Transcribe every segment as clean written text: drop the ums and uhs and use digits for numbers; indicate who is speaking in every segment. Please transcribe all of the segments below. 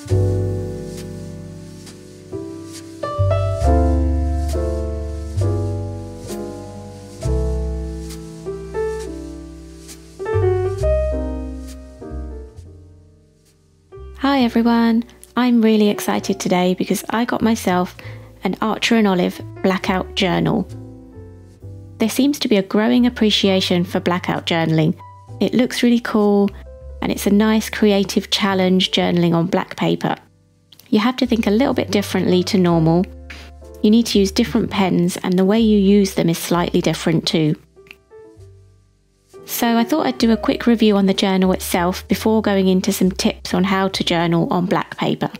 Speaker 1: Hi everyone, I'm really excited today because I got myself an Archer and Olive blackout journal. There seems to be a growing appreciation for blackout journaling. It looks really cool and it's a nice creative challenge journaling on black paper. You have to think a little bit differently to normal. You need to use different pens and the way you use them is slightly different too. So I thought I'd do a quick review on the journal itself before going into some tips on how to journal on black paper.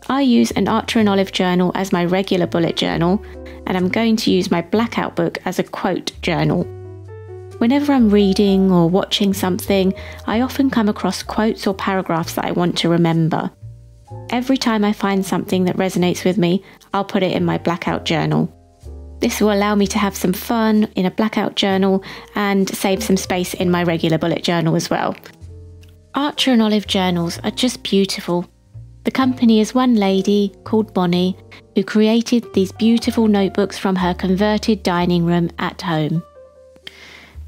Speaker 1: I use an Archer and Olive journal as my regular bullet journal, and I'm going to use my blackout book as a quote journal. Whenever I'm reading or watching something, I often come across quotes or paragraphs that I want to remember. Every time I find something that resonates with me, I'll put it in my blackout journal. This will allow me to have some fun in a blackout journal and save some space in my regular bullet journal as well. Archer and Olive journals are just beautiful. The company is one lady called Bonnie who created these beautiful notebooks from her converted dining room at home.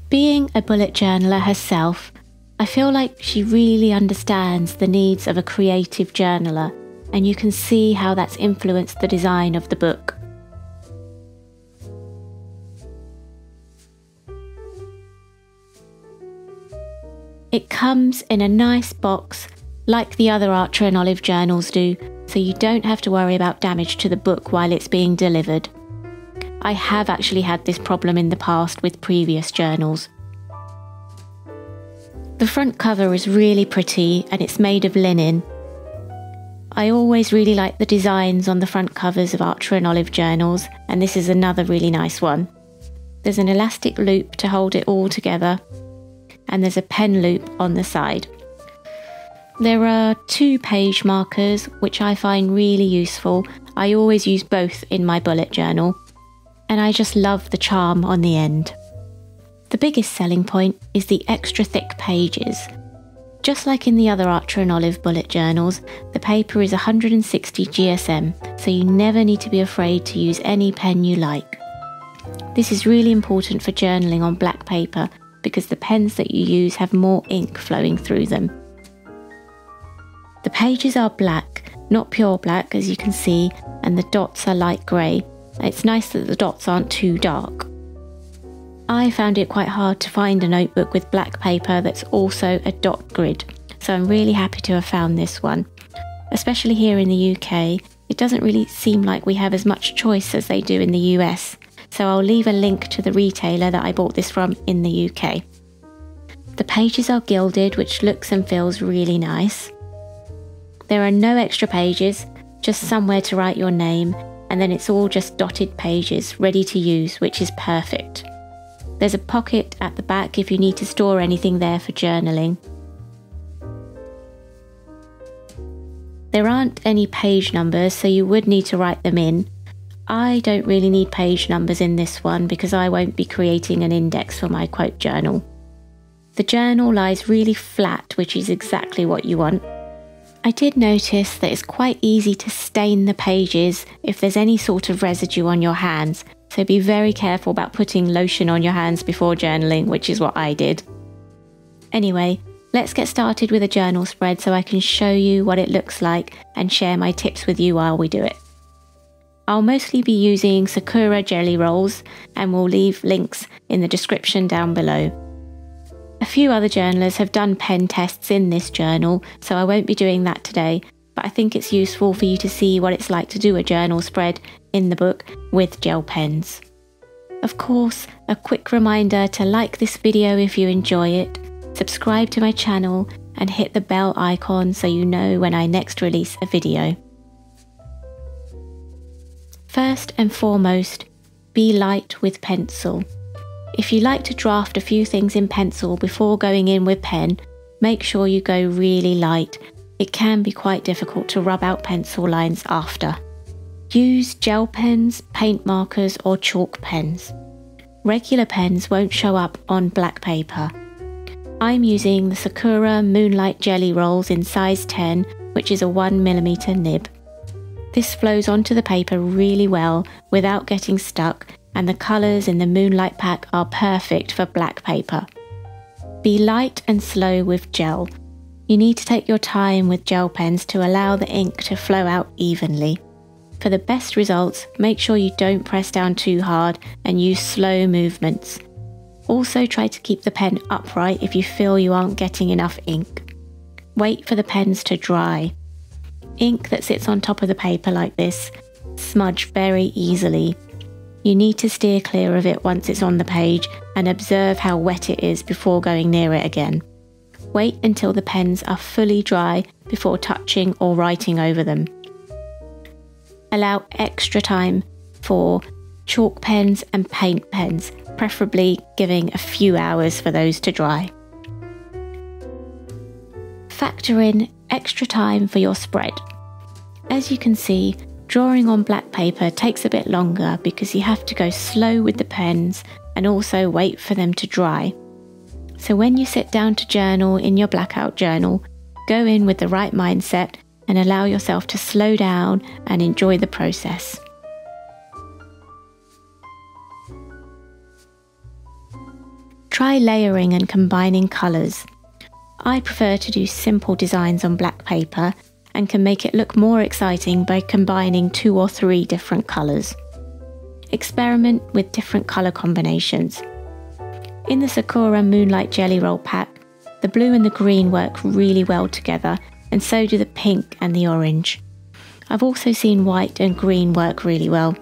Speaker 1: Being a bullet journaler herself, I feel like she really understands the needs of a creative journaler, and you can see how that's influenced the design of the book. It comes in a nice box like the other Archer and Olive journals do, so you don't have to worry about damage to the book while it's being delivered. I have actually had this problem in the past with previous journals. The front cover is really pretty and it's made of linen. I always really like the designs on the front covers of Archer and Olive journals, and this is another really nice one. There's an elastic loop to hold it all together, and there's a pen loop on the side. There are 2 page markers which I find really useful. I always use both in my bullet journal, and I just love the charm on the end. The biggest selling point is the extra thick pages. Just like in the other Archer and Olive bullet journals, the paper is 160 GSM, so you never need to be afraid to use any pen you like. This is really important for journaling on black paper because the pens that you use have more ink flowing through them. The pages are black, not pure black as you can see, and the dots are light grey. It's nice that the dots aren't too dark. I found it quite hard to find a notebook with black paper that's also a dot grid, so I'm really happy to have found this one. Especially here in the UK, it doesn't really seem like we have as much choice as they do in the US. So I'll leave a link to the retailer that I bought this from in the UK. The pages are gilded, which looks and feels really nice. There are no extra pages, just somewhere to write your name, and then it's all just dotted pages ready to use, which is perfect. There's a pocket at the back if you need to store anything there for journaling. There aren't any page numbers, so you would need to write them in. I don't really need page numbers in this one because I won't be creating an index for my quote journal. The journal lies really flat, which is exactly what you want. I did notice that it's quite easy to stain the pages if there's any sort of residue on your hands, so be very careful about putting lotion on your hands before journaling, which is what I did. Anyway, let's get started with a journal spread so I can show you what it looks like and share my tips with you while we do it. I'll mostly be using Sakura jelly rolls, and we'll leave links in the description down below. A few other journalers have done pen tests in this journal, so I won't be doing that today, but I think it's useful for you to see what it's like to do a journal spread in the book with gel pens. Of course, a quick reminder to like this video if you enjoy it, subscribe to my channel, and hit the bell icon so you know when I next release a video. First and foremost, be light with pencil. If you like to draft a few things in pencil before going in with pen, make sure you go really light. It can be quite difficult to rub out pencil lines after. Use gel pens, paint markers or chalk pens. Regular pens won't show up on black paper. I'm using the Sakura Moonlight Jelly Rolls in size 10, which is a 1mm nib. This flows onto the paper really well without getting stuck, and the colours in the Moonlight pack are perfect for black paper. Be light and slow with gel. You need to take your time with gel pens to allow the ink to flow out evenly. For the best results, make sure you don't press down too hard and use slow movements. Also try to keep the pen upright if you feel you aren't getting enough ink. Wait for the pens to dry. Ink that sits on top of the paper like this smudge very easily. You need to steer clear of it once it's on the page and observe how wet it is before going near it again. Wait until the pens are fully dry before touching or writing over them. Allow extra time for chalk pens and paint pens, preferably giving a few hours for those to dry. Factor in extra time for your spread. As you can see, drawing on black paper takes a bit longer because you have to go slow with the pens and also wait for them to dry. So when you sit down to journal in your blackout journal, go in with the right mindset and allow yourself to slow down and enjoy the process. Try layering and combining colours. I prefer to do simple designs on black paper and can make it look more exciting by combining 2 or 3 different colours. Experiment with different colour combinations. In the Sakura Moonlight Jelly Roll pack, the blue and the green work really well together, and so do the pink and the orange. I've also seen white and green work really well.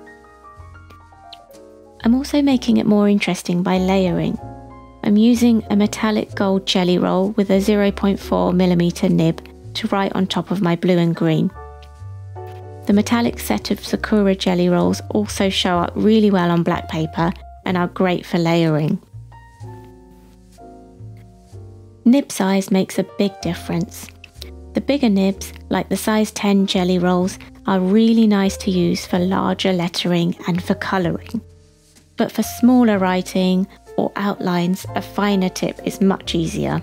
Speaker 1: I'm also making it more interesting by layering. I'm using a metallic gold jelly roll with a 0.4mm nib to write on top of my blue and green. The metallic set of Sakura jelly rolls also show up really well on black paper and are great for layering. Nib size makes a big difference. The bigger nibs, like the size 10 jelly rolls, are really nice to use for larger lettering and for colouring. But for smaller writing or outlines, a finer tip is much easier.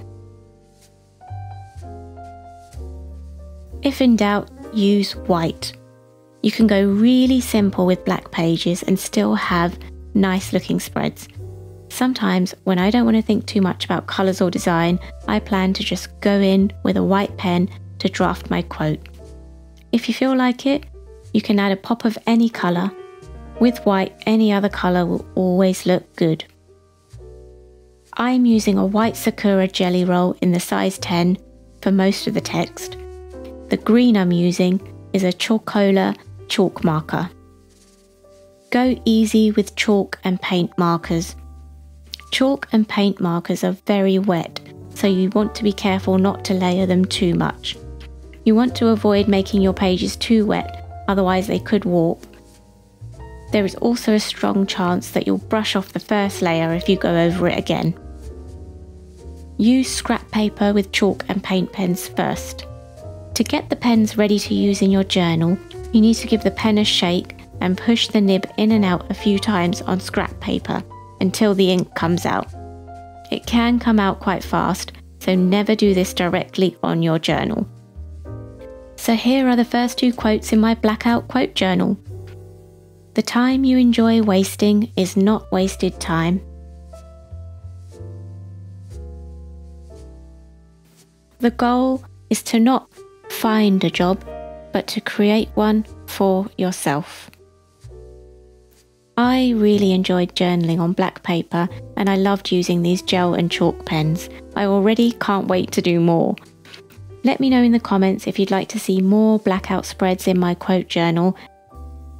Speaker 1: If in doubt, use white. You can go really simple with black pages and still have nice looking spreads. Sometimes when I don't want to think too much about colours or design, I plan to just go in with a white pen to draft my quote. If you feel like it, you can add a pop of any colour. With white, any other colour will always look good. I'm using a white Sakura jelly roll in the size 10 for most of the text. The green I'm using is a Chalkola chalk marker. Go easy with chalk and paint markers. Chalk and paint markers are very wet, so you want to be careful not to layer them too much. You want to avoid making your pages too wet, otherwise they could warp. There is also a strong chance that you'll brush off the first layer if you go over it again. Use scrap paper with chalk and paint pens first. To get the pens ready to use in your journal, you need to give the pen a shake and push the nib in and out a few times on scrap paper until the ink comes out. It can come out quite fast, so never do this directly on your journal. So here are the first 2 quotes in my blackout quote journal. The time you enjoy wasting is not wasted time. The goal is to not find a job, but to create one for yourself. I really enjoyed journaling on black paper and I loved using these gel and chalk pens. I already can't wait to do more. Let me know in the comments if you'd like to see more blackout spreads in my quote journal.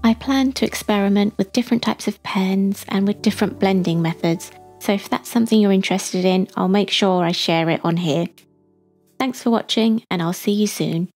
Speaker 1: I plan to experiment with different types of pens and with different blending methods, so if that's something you're interested in, I'll make sure I share it on here. Thanks for watching and I'll see you soon.